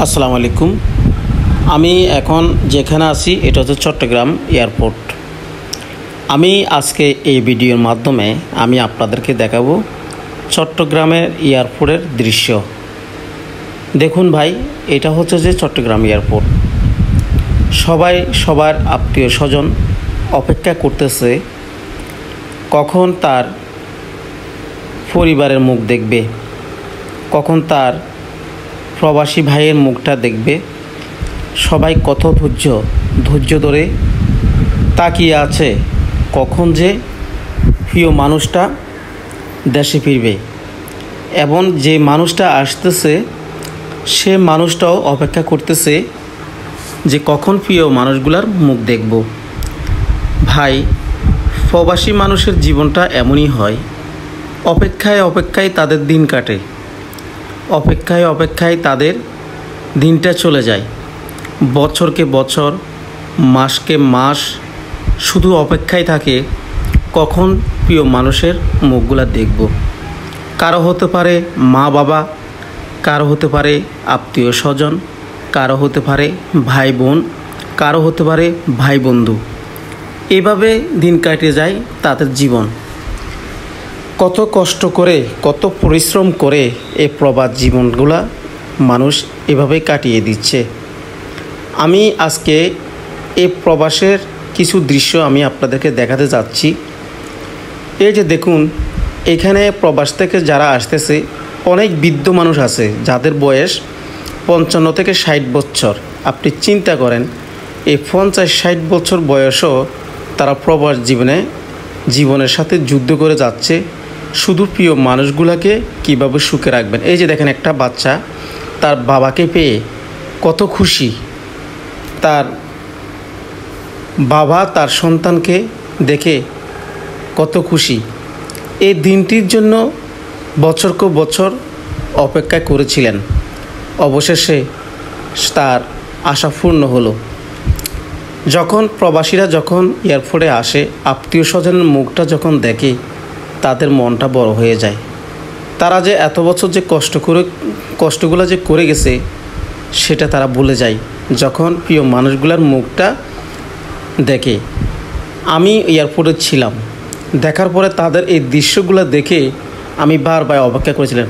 আসসালামু আলাইকুম। আমি এখন যেখানে আছি এটা হচ্ছে চট্টগ্রাম এয়ারপোর্ট। আমি আজকে এই ভিডিওর মাধ্যমে আমি আপনাদেরকে দেখাবো চট্টগ্রামের এয়ারপোর্টের দৃশ্য। দেখুন ভাই, এটা হচ্ছে যে চট্টগ্রাম এয়ারপোর্ট। সবাই সবার আত্মীয় স্বজন অপেক্ষা করতেছে কখন তার পরিবারের মুখ দেখবে, কখন তার প্রবাসী ভাইয়ের মুখটা দেখবে। সবাই কত ধৈর্য ধরে তাকিয়ে আছে কখন যে প্রিয় মানুষটা দেশে ফিরবে, এবং যে মানুষটা আসতেছে সে মানুষটাও অপেক্ষা করতেছে যে কখন প্রিয় মানুষগুলার মুখ দেখব। ভাই, প্রবাসী মানুষের জীবনটা এমনই হয়, অপেক্ষায় অপেক্ষায় তাদের দিন কাটে, অপেক্ষায় তাদের দিনটা চলে যায়। বছরকে বছর, মাসকে মাস শুধু অপেক্ষায় থাকে কখন প্রিয় মানুষের মুখগুলা দেখব। কারো হতে পারে মা বাবা, কারো হতে পারে আত্মীয় স্বজন, কারো হতে পারে ভাই বোন, কারো হতে পারে ভাই বন্ধু। এভাবে দিন কাটে যায় তাদের জীবন। কত কষ্ট করে, কত পরিশ্রম করে এই প্রবাস জীবনগুলা মানুষ এভাবেই কাটিয়ে দিচ্ছে। আমি আজকে এই প্রবাসের কিছু দৃশ্য আমি আপনাদেরকে দেখাতে যাচ্ছি। এই যে দেখুন, এখানে প্রবাস থেকে যারা আসতেছে অনেক বৃদ্ধ মানুষ আছে যাদের বয়স 55 থেকে 60 বছর। আপনি চিন্তা করেন, এই 50-60 বছর বয়সও তারা প্রবাস জীবনের সাথে যুদ্ধ করে যাচ্ছে শুধু প্রিয় মানুষগুলোকে কীভাবে সুখে রাখবেন। এই যে দেখেন, একটা বাচ্চা তার বাবাকে পেয়ে কত খুশি, তার বাবা তার সন্তানকে দেখে কত খুশি। এই দিনটির জন্য বছরকে বছর অপেক্ষা করেছিলেন, অবশেষে তার আশা পূর্ণ হলো। যখন প্রবাসীরা যখন এয়ারপোর্টে আসে, আত্মীয় স্বজনের মুখটা যখন দেখে তাদের মনটা বড় হয়ে যায়। তারা যে এত বছর যে কষ্টগুলো যে করে গেছে সেটা তারা ভুলে যায় যখন প্রিয় মানুষগুলোর মুখটা দেখে। আমি এয়ারপোর্টে ছিলাম, দেখার পরে তাদের এই দৃশ্যগুলো দেখে আমি বারবার অপেক্ষা করেছিলাম